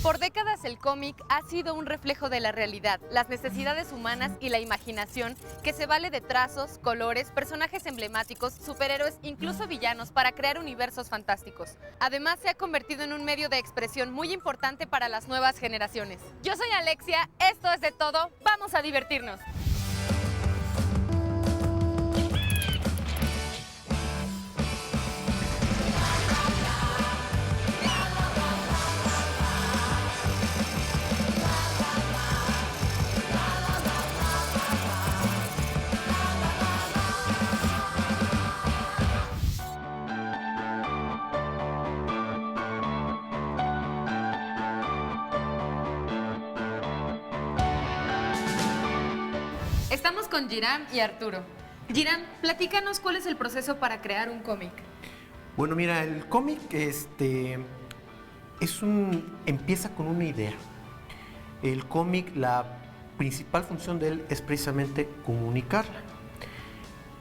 Por décadas el cómic ha sido un reflejo de la realidad, las necesidades humanas y la imaginación que se vale de trazos, colores, personajes emblemáticos, superhéroes, incluso villanos para crear universos fantásticos. Además se ha convertido en un medio de expresión muy importante para las nuevas generaciones. Yo soy Alexia, esto es de todo, vamos a divertirnos. Estamos con Giram y Arturo. Giram, platícanos cuál es el proceso para crear un cómic. Bueno, mira, el cómic empieza con una idea. El cómic, la principal función de él es precisamente comunicarla.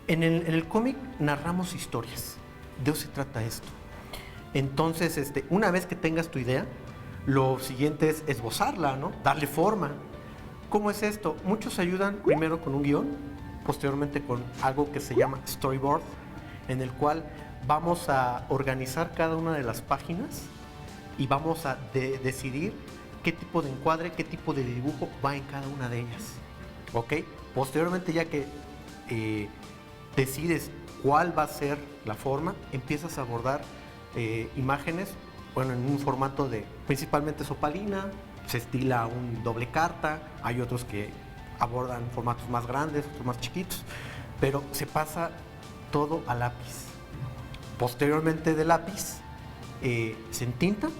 En el cómic narramos historias, de eso se trata esto. Entonces, una vez que tengas tu idea, lo siguiente es esbozarla, ¿no? Darle forma. ¿Cómo es esto? Muchos ayudan primero con un guión, posteriormente con algo que se llama storyboard, en el cual vamos a organizar cada una de las páginas y vamos a decidir qué tipo de encuadre, qué tipo de dibujo va en cada una de ellas. ¿Ok? Posteriormente, ya que decides cuál va a ser la forma, empiezas a abordar imágenes, bueno, en un formato de principalmente sopalina, se estila un doble carta, hay otros que abordan formatos más grandes, otros más chiquitos, pero se pasa todo a lápiz. Posteriormente de lápiz se entinta,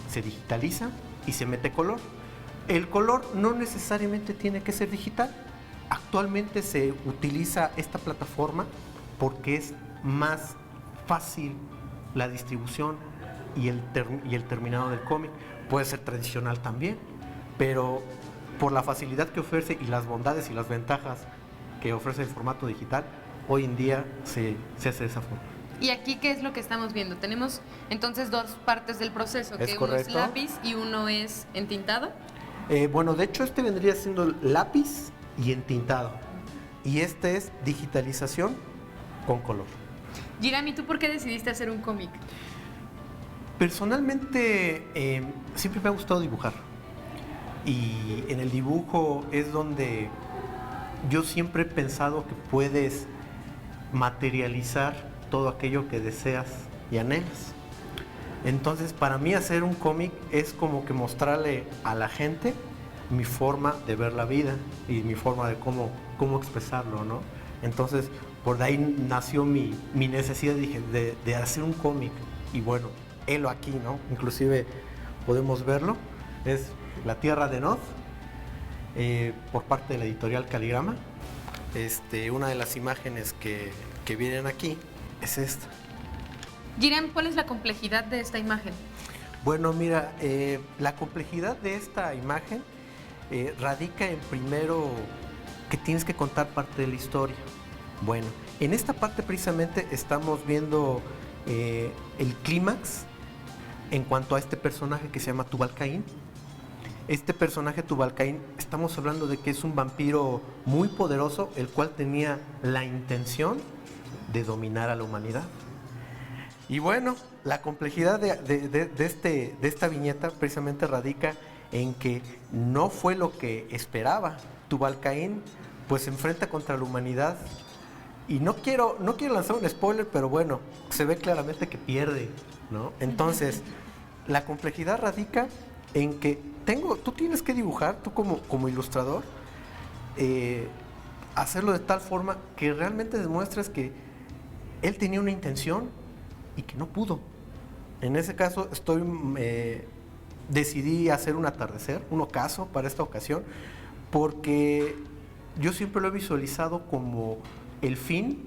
se digitaliza y se mete color. El color no necesariamente tiene que ser digital. Actualmente se utiliza esta plataforma porque es más fácil la distribución y el terminado del cómic. Puede ser tradicional también, pero por la facilidad que ofrece y las bondades y las ventajas que ofrece el formato digital, hoy en día se hace de esa forma. ¿Y aquí qué es lo que estamos viendo? Tenemos entonces dos partes del proceso, que correcto. Uno es lápiz y uno es entintado. Bueno, de hecho vendría siendo lápiz y entintado, y este es digitalización con color. Giram, ¿y tú por qué decidiste hacer un cómic? Personalmente, siempre me ha gustado dibujar, y en el dibujo es donde yo siempre he pensado que puedes materializar todo aquello que deseas y anhelas. Entonces, para mí hacer un cómic es como que mostrarle a la gente mi forma de ver la vida y mi forma de cómo expresarlo, ¿no? Entonces, por ahí nació mi necesidad, dije, de hacer un cómic. Y bueno, helo aquí, ¿no? Inclusive podemos verlo. Es La Tierra de Nod, por parte de la editorial Caligrama. Una de las imágenes que vienen aquí es esta. Giram, ¿cuál es la complejidad de esta imagen? Bueno, mira, la complejidad de esta imagen radica en primero que tienes que contar parte de la historia. Bueno, en esta parte precisamente estamos viendo el clímax en cuanto a este personaje que se llama Tubal-Caín. Este personaje Tubal-Caín, estamos hablando de que es un vampiro muy poderoso, el cual tenía la intención de dominar a la humanidad. Y bueno, la complejidad de esta viñeta precisamente radica en que no fue lo que esperaba. Tubal-Caín pues se enfrenta contra la humanidad, y no quiero lanzar un spoiler, pero bueno, se ve claramente que pierde, ¿no? Entonces, la complejidad radica en que tú tienes que dibujar, tú como ilustrador, hacerlo de tal forma que realmente demuestres que él tenía una intención y que no pudo. En ese caso decidí hacer un atardecer, un ocaso para esta ocasión, porque yo siempre lo he visualizado como el fin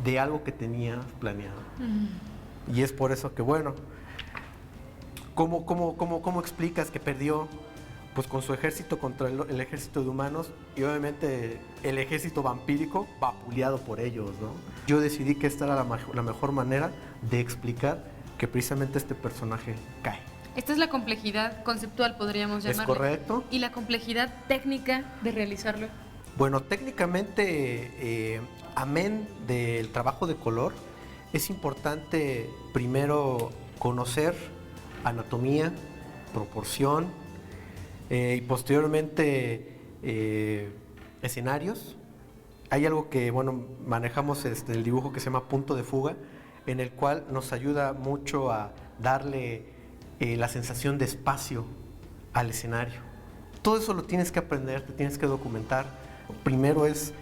de algo que tenía planeado. Y es por eso que, bueno, ¿cómo explicas que perdió? pues con su ejército contra el ejército de humanos y obviamente el ejército vampírico vapuleado por ellos, ¿no? Yo decidí que esta era la mejor manera de explicar que precisamente este personaje cae. Esta es la complejidad conceptual, podríamos llamarlo. ¿Es correcto? ¿Y la complejidad técnica de realizarlo? Bueno, técnicamente, amén del trabajo de color, es importante primero conocer anatomía, proporción y posteriormente escenarios. Hay algo que, bueno, manejamos el dibujo que se llama punto de fuga, en el cual nos ayuda mucho a darle la sensación de espacio al escenario. Todo eso lo tienes que aprender, te tienes que documentar. Primero es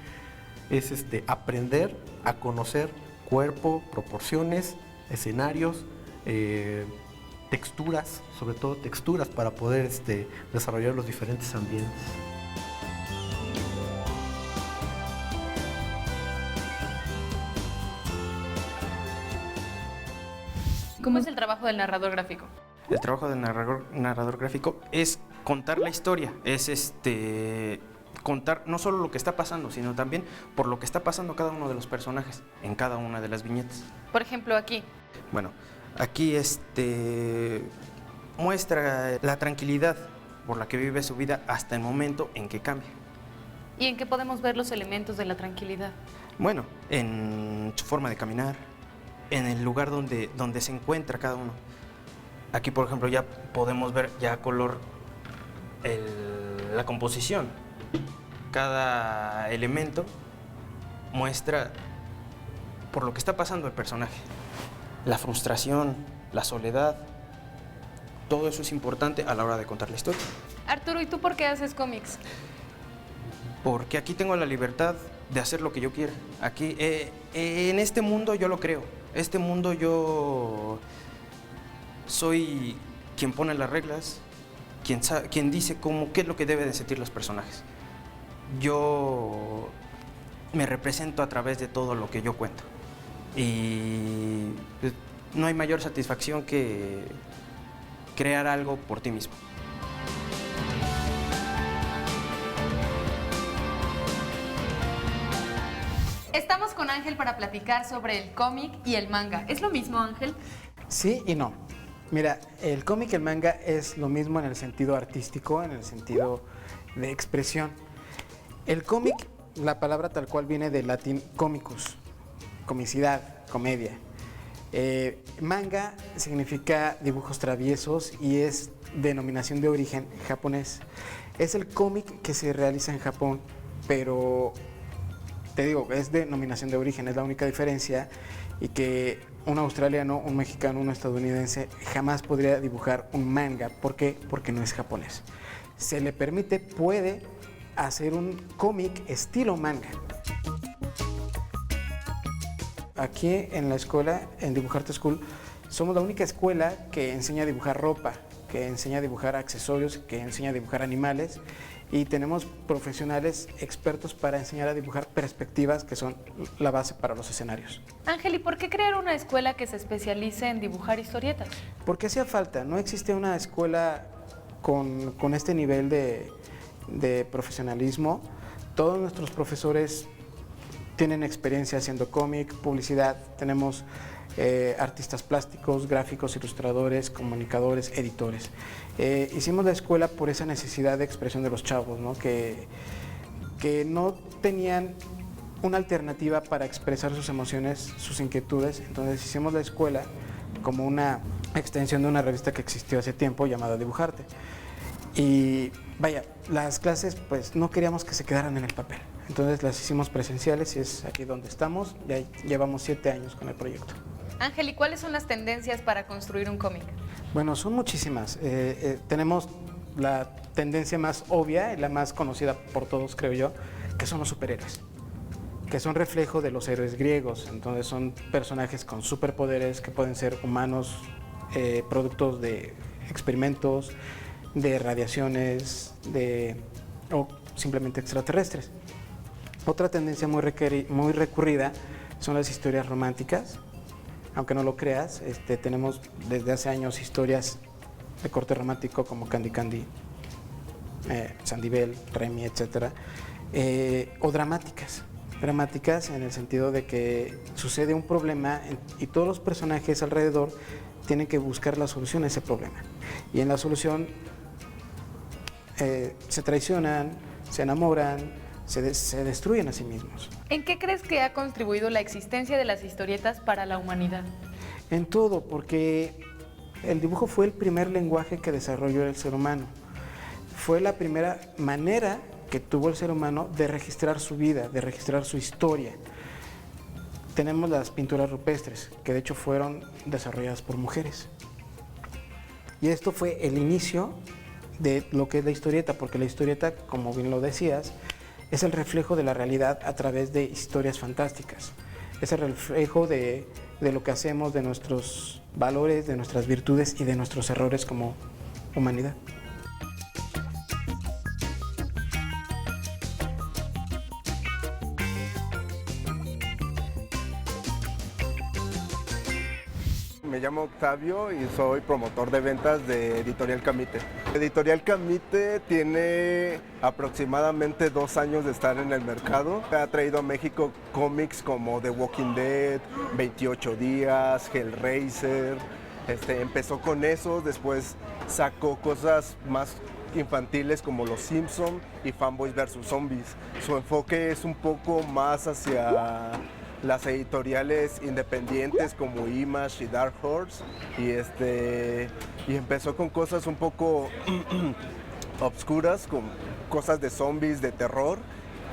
aprender a conocer cuerpo, proporciones, escenarios, texturas, sobre todo texturas para poder desarrollar los diferentes ambientes. ¿Cómo es el trabajo del narrador gráfico? El trabajo del narrador gráfico es contar la historia, es contar no solo lo que está pasando, sino también por lo que está pasando cada uno de los personajes en cada una de las viñetas. Por ejemplo, aquí. Bueno, aquí muestra la tranquilidad por la que vive su vida hasta el momento en que cambia. ¿Y en qué podemos ver los elementos de la tranquilidad? Bueno, en su forma de caminar, en el lugar donde se encuentra cada uno. Aquí, por ejemplo, ya podemos ver ya a color la composición. Cada elemento muestra por lo que está pasando el personaje. La frustración, la soledad, todo eso es importante a la hora de contar la historia. Arturo, ¿y tú por qué haces cómics? Porque aquí tengo la libertad de hacer lo que yo quiera. Aquí, en este mundo yo lo creo. Este mundo yo soy quien pone las reglas, quien dice qué es lo que deben de sentir los personajes. Yo me represento a través de todo lo que yo cuento. Y no hay mayor satisfacción que crear algo por ti mismo. Estamos con Ángel para platicar sobre el cómic y el manga. ¿Es lo mismo, Ángel? Sí y no. Mira, el cómic y el manga es lo mismo en el sentido artístico, en el sentido de expresión. El cómic, la palabra tal cual viene del latín comicus, comicidad, comedia. Manga significa dibujos traviesos y es denominación de origen japonés. Es el cómic que se realiza en Japón, pero te digo, es denominación de origen, es la única diferencia, y que un australiano, un mexicano, un estadounidense jamás podría dibujar un manga. ¿Por qué? Porque no es japonés. Se le permite, puede hacer un cómic estilo manga. Aquí en la escuela, en Dibujarte School, somos la única escuela que enseña a dibujar ropa, que enseña a dibujar accesorios, que enseña a dibujar animales, y tenemos profesionales expertos para enseñar a dibujar perspectivas, que son la base para los escenarios. Ángel, ¿y por qué crear una escuela que se especialice en dibujar historietas? Porque hacía falta, no existe una escuela con este nivel de profesionalismo. Todos nuestros profesores tienen experiencia haciendo cómic, publicidad, tenemos artistas plásticos, gráficos, ilustradores, comunicadores, editores. Hicimos la escuela por esa necesidad de expresión de los chavos, ¿no? Que no tenían una alternativa para expresar sus emociones, sus inquietudes. Entonces hicimos la escuela como una extensión de una revista que existió hace tiempo llamada Dibujarte. Y vaya, las clases pues no queríamos que se quedaran en el papel. Entonces las hicimos presenciales y es aquí donde estamos. Ya llevamos 7 años con el proyecto. Ángel, ¿y cuáles son las tendencias para construir un cómic? Bueno, son muchísimas. Tenemos la tendencia más obvia y la más conocida por todos, creo yo, que son los superhéroes, que son reflejo de los héroes griegos. Entonces son personajes con superpoderes que pueden ser humanos, productos de experimentos, de radiaciones, o simplemente extraterrestres. Otra tendencia muy recurrida son las historias románticas. Aunque no lo creas, tenemos desde hace años historias de corte romántico como Candy Candy, Sandivel, Remy, etcétera, o dramáticas. Dramáticas en el sentido de que sucede un problema y todos los personajes alrededor tienen que buscar la solución a ese problema. Y en la solución se traicionan, se enamoran, se destruyen a sí mismos. ¿En qué crees que ha contribuido la existencia de las historietas para la humanidad? En todo, porque el dibujo fue el primer lenguaje que desarrolló el ser humano. Fue la primera manera que tuvo el ser humano de registrar su vida, de registrar su historia. Tenemos las pinturas rupestres, que de hecho fueron desarrolladas por mujeres. Y esto fue el inicio de lo que es la historieta, porque la historieta, como bien lo decías, es el reflejo de la realidad a través de historias fantásticas. Es el reflejo de lo que hacemos, de nuestros valores, de nuestras virtudes y de nuestros errores como humanidad. Me llamo Octavio y soy promotor de ventas de Editorial Camite. Editorial Camite tiene aproximadamente 2 años de estar en el mercado. Ha traído a México cómics como The Walking Dead, 28 días, Hellraiser. Empezó con eso, después sacó cosas más infantiles como Los Simpson y Fanboys vs Zombies. Su enfoque es un poco más hacia las editoriales independientes como Image y Dark Horse y empezó con cosas un poco obscuras, con cosas de zombies, de terror,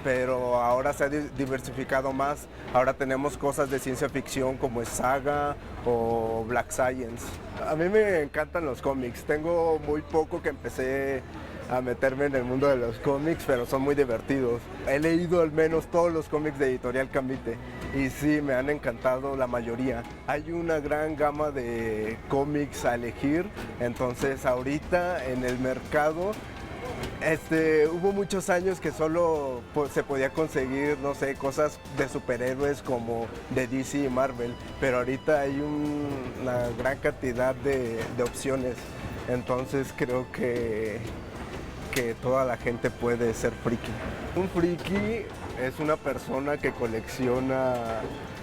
pero ahora se ha diversificado más. Ahora tenemos cosas de ciencia ficción como es Saga o Black Science. A mí me encantan los cómics, tengo muy poco que empecé a meterme en el mundo de los cómics, pero son muy divertidos. He leído al menos todos los cómics de Editorial Camite y sí, me han encantado la mayoría. Hay una gran gama de cómics a elegir, entonces ahorita en el mercado hubo muchos años que solo se podía conseguir, no sé, cosas de superhéroes como de DC y Marvel, pero ahorita hay una gran cantidad de opciones, entonces creo que toda la gente puede ser friki. Un friki es una persona que colecciona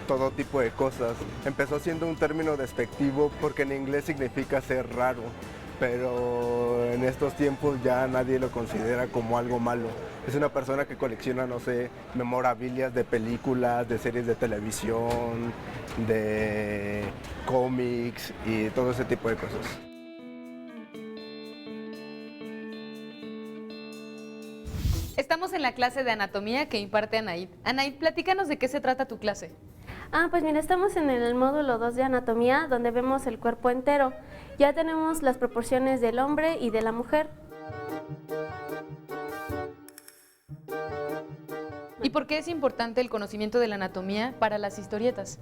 todo tipo de cosas. Empezó siendo un término despectivo porque en inglés significa ser raro, pero en estos tiempos ya nadie lo considera como algo malo. Es una persona que colecciona, no sé, memorabilias de películas, de series de televisión, de cómics y todo ese tipo de cosas. Estamos en la clase de anatomía que imparte Anaid. Anaid, platícanos de qué se trata tu clase. Pues mira, estamos en el módulo 2 de anatomía, donde vemos el cuerpo entero. Ya tenemos las proporciones del hombre y de la mujer. ¿Y por qué es importante el conocimiento de la anatomía para las historietas?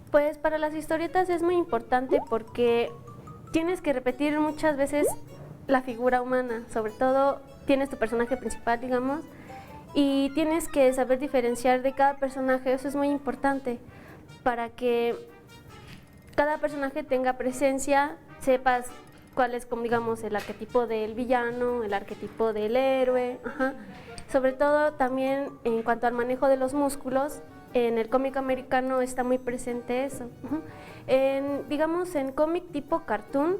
Pues para las historietas es muy importante porque tienes que repetir muchas veces la figura humana, sobre todo tienes tu personaje principal, digamos, y tienes que saber diferenciar de cada personaje. Eso es muy importante para que cada personaje tenga presencia, sepas cuál es, como digamos, el arquetipo del villano, el arquetipo del héroe. Sobre todo también en cuanto al manejo de los músculos, en el cómic americano está muy presente eso. Digamos, en cómic tipo cartoon,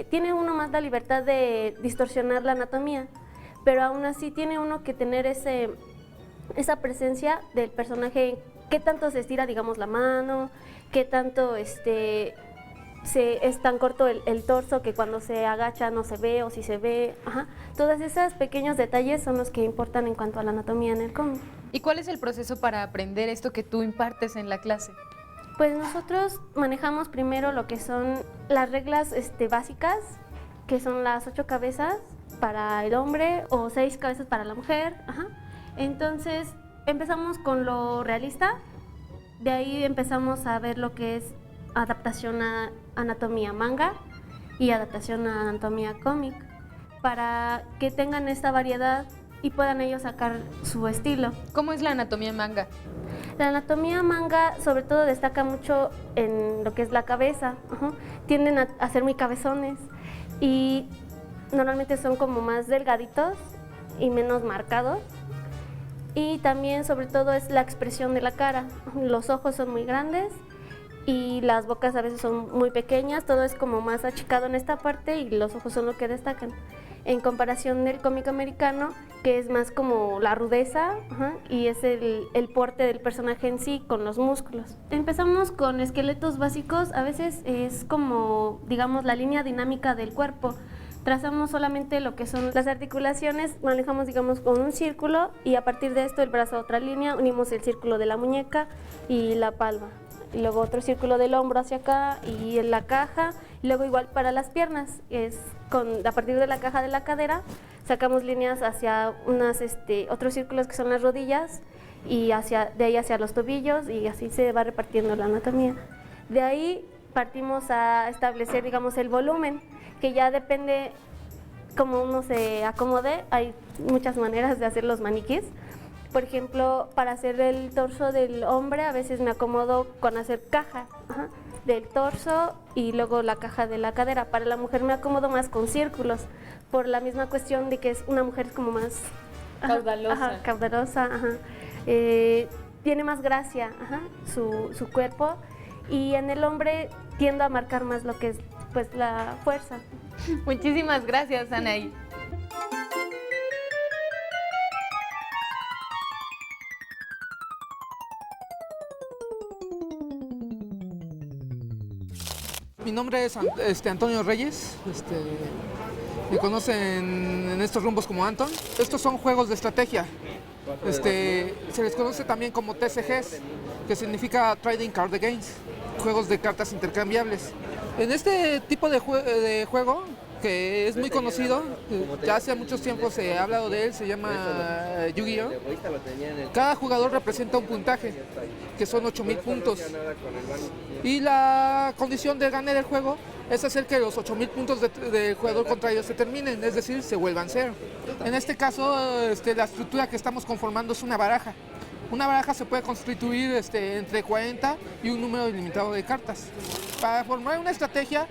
tiene uno más la libertad de distorsionar la anatomía, pero aún así tiene uno que tener esa presencia del personaje, qué tanto se estira, digamos, la mano, qué tanto es tan corto el torso que cuando se agacha no se ve o si se ve. Todos esos pequeños detalles son los que importan en cuanto a la anatomía en el cómic. ¿Y cuál es el proceso para aprender esto que tú impartes en la clase? Pues nosotros manejamos primero lo que son las reglas básicas, que son las 8 cabezas para el hombre o 6 cabezas para la mujer. Entonces empezamos con lo realista, de ahí empezamos a ver lo que es adaptación a anatomía manga y adaptación a anatomía cómic, para que tengan esta variedad y puedan ellos sacar su estilo. ¿Cómo es la anatomía manga? La anatomía manga sobre todo destaca mucho en lo que es la cabeza. Tienden a ser muy cabezones y normalmente son como más delgaditos y menos marcados. Y también, sobre todo, es la expresión de la cara. Los ojos son muy grandes y las bocas a veces son muy pequeñas, todo es como más achicado en esta parte y los ojos son lo que destacan. En comparación del cómic americano, que es más como la rudeza, y es el porte del personaje en sí con los músculos. Empezamos con esqueletos básicos, a veces es como, digamos, la línea dinámica del cuerpo. Trazamos solamente lo que son las articulaciones, manejamos, digamos, con un círculo y a partir de esto el brazo a otra línea, unimos el círculo de la muñeca y la palma. Y luego otro círculo del hombro hacia acá y en la caja. Y luego igual para las piernas, a partir de la caja de la cadera, sacamos líneas hacia otros círculos que son las rodillas y de ahí hacia los tobillos y así se va repartiendo la anatomía. De ahí partimos a establecer, digamos, el volumen, que ya depende cómo uno se acomode. Hay muchas maneras de hacer los maniquís. Por ejemplo, para hacer el torso del hombre, a veces me acomodo con hacer caja del torso y luego la caja de la cadera. Para la mujer me acomodo más con círculos, por la misma cuestión de que una mujer es como más caudalosa. Caudalosa, tiene más gracia su cuerpo, y en el hombre tiendo a marcar más lo que es pues la fuerza. Muchísimas gracias, Anaí. Mi nombre es Antonio Reyes, me conocen en estos rumbos como Anton. Estos son juegos de estrategia, se les conoce también como TCGs, que significa Trading Card Games, juegos de cartas intercambiables. En este tipo de juego, que es muy conocido, ya hace muchos tiempos se ha hablado de él, se llama Yu-Gi-Oh! Cada jugador representa un puntaje, que son 8,000 puntos. Y la condición de ganar el juego es hacer que los 8,000 puntos del jugador contrario se terminen, es decir, se vuelvan cero. En este caso, la estructura que estamos conformando es una baraja. Una baraja se puede constituir entre 40 y un número ilimitado de cartas. Para formar una estrategia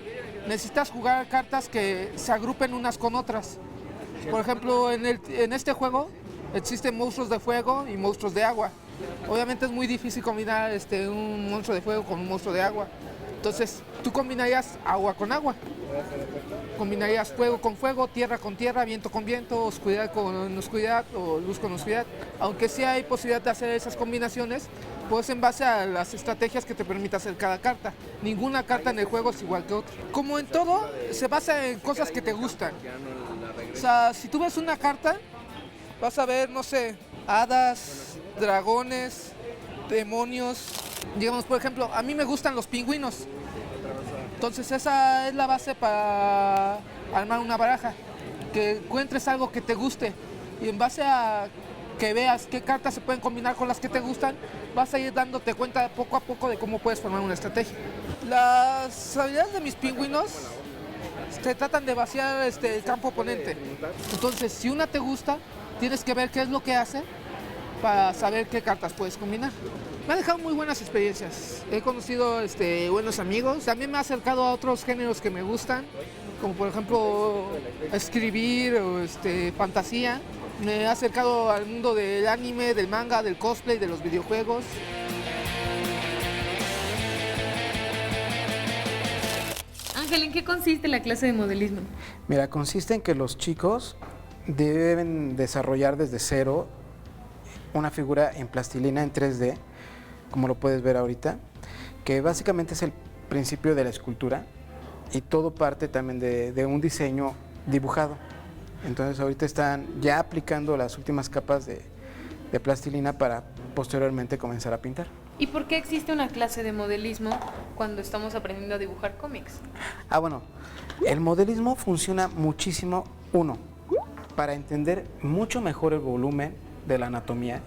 necesitas jugar cartas que se agrupen unas con otras. Por ejemplo, en este juego existen monstruos de fuego y monstruos de agua. Obviamente es muy difícil combinar un monstruo de fuego con un monstruo de agua. Entonces, tú combinarías agua con agua. Combinarías fuego con fuego, tierra con tierra, viento con viento, oscuridad con oscuridad o luz con oscuridad. Aunque sí hay posibilidad de hacer esas combinaciones, pues en base a las estrategias que te permite hacer cada carta. Ninguna carta en el juego es igual que otra. Como en todo, se basa en cosas que te gustan. O sea, si tú ves una carta, vas a ver, no sé, hadas, dragones, demonios. Digamos, por ejemplo, a mí me gustan los pingüinos. Entonces esa es la base para armar una baraja. Que encuentres algo que te guste y en base a que veas qué cartas se pueden combinar con las que te gustan, vas a ir dándote cuenta poco a poco de cómo puedes formar una estrategia. Las habilidades de mis pingüinos se tratan de vaciar el campo oponente. Entonces, si una te gusta, tienes que ver qué es lo que hace para saber qué cartas puedes combinar. Me ha dejado muy buenas experiencias. He conocido buenos amigos. También me ha acercado a otros géneros que me gustan, como por ejemplo escribir o fantasía. Me ha acercado al mundo del anime, del manga, del cosplay, de los videojuegos. Ángel, ¿en qué consiste la clase de modelismo? Mira, consiste en que los chicos deben desarrollar desde cero una figura en plastilina en 3D, como lo puedes ver ahorita, que básicamente es el principio de la escultura y todo parte también de un diseño dibujado. Entonces ahorita están ya aplicando las últimas capas de plastilina para posteriormente comenzar a pintar. ¿Y por qué existe una clase de modelismo cuando estamos aprendiendo a dibujar cómics? Bueno, el modelismo funciona muchísimo, para entender mucho mejor el volumen de la anatomía,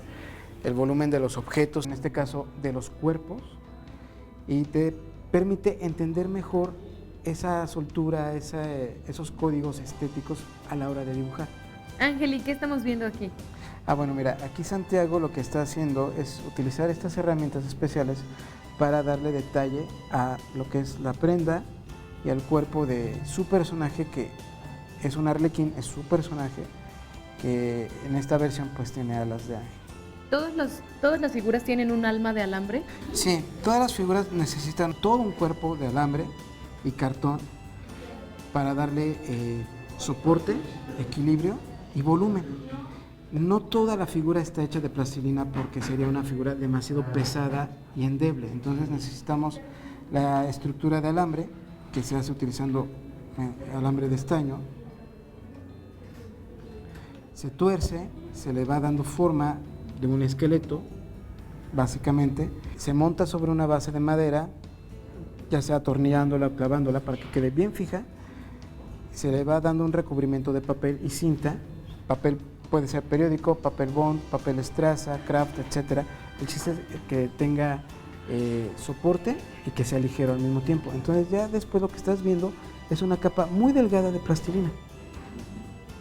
el volumen de los objetos, en este caso de los cuerpos, y te permite entender mejor esa soltura, esos códigos estéticos a la hora de dibujar. Ángel, ¿y qué estamos viendo aquí? Bueno, mira, aquí Santiago lo que está haciendo es utilizar estas herramientas especiales para darle detalle a lo que es la prenda y al cuerpo de su personaje, que es un arlequín, es su personaje, que en esta versión pues tiene alas de ángel. ¿Todas las figuras tienen un alma de alambre? Sí, todas las figuras necesitan todo un cuerpo de alambre y cartón para darle soporte, equilibrio y volumen. No toda la figura está hecha de plastilina porque sería una figura demasiado pesada y endeble. Entonces necesitamos la estructura de alambre, que se hace utilizando alambre de estaño. Se tuerce, se le va dando forma de un esqueleto, básicamente. Se monta sobre una base de madera, ya sea atornillándola o clavándola para que quede bien fija. Se le va dando un recubrimiento de papel y cinta. Papel puede ser periódico, papel bond, papel estraza, craft, etc. El chiste es que tenga soporte y que sea ligero al mismo tiempo. Entonces ya después lo que estás viendo es una capa muy delgada de plastilina,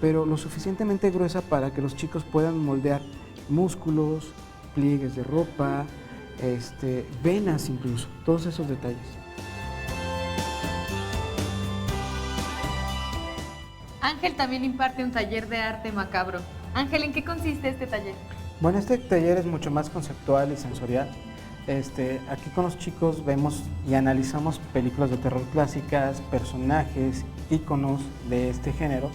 pero lo suficientemente gruesa para que los chicos puedan moldear músculos, pliegues de ropa, venas incluso, todos esos detalles. Ángel también imparte un taller de arte macabro. Ángel, ¿en qué consiste este taller? Bueno, este taller es mucho más conceptual y sensorial. Aquí con los chicos vemos y analizamos películas de terror clásicas, personajes, íconos de este género,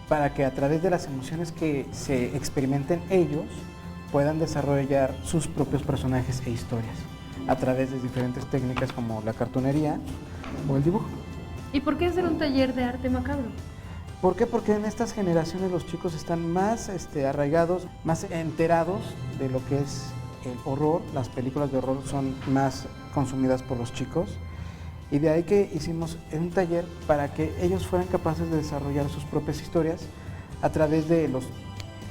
para que a través de las emociones que se experimenten ellos puedan desarrollar sus propios personajes e historias a través de diferentes técnicas como la cartonería o el dibujo. ¿Y por qué hacer un taller de arte macabro? ¿Por qué? Porque en estas generaciones los chicos están más arraigados, más enterados de lo que es el horror. Las películas de horror son más consumidas por los chicos, y de ahí que hicimos un taller para que ellos fueran capaces de desarrollar sus propias historias a través de los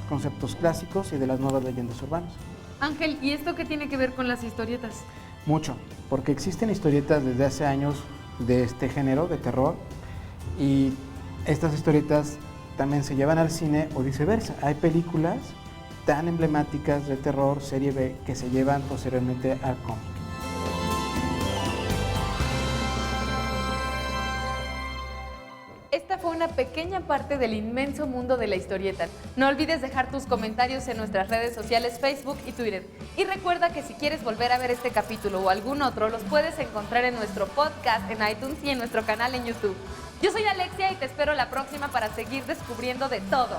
conceptos clásicos y de las nuevas leyendas urbanas. Ángel, ¿y esto qué tiene que ver con las historietas? Mucho, porque existen historietas desde hace años de este género de terror, y estas historietas también se llevan al cine o viceversa. Hay películas tan emblemáticas de terror, serie B, que se llevan posteriormente al cómic. Esta fue una pequeña parte del inmenso mundo de la historieta. No olvides dejar tus comentarios en nuestras redes sociales Facebook y Twitter. Y recuerda que si quieres volver a ver este capítulo o algún otro, los puedes encontrar en nuestro podcast en iTunes y en nuestro canal en YouTube. Yo soy Alexia y te espero la próxima para seguir descubriendo de todo.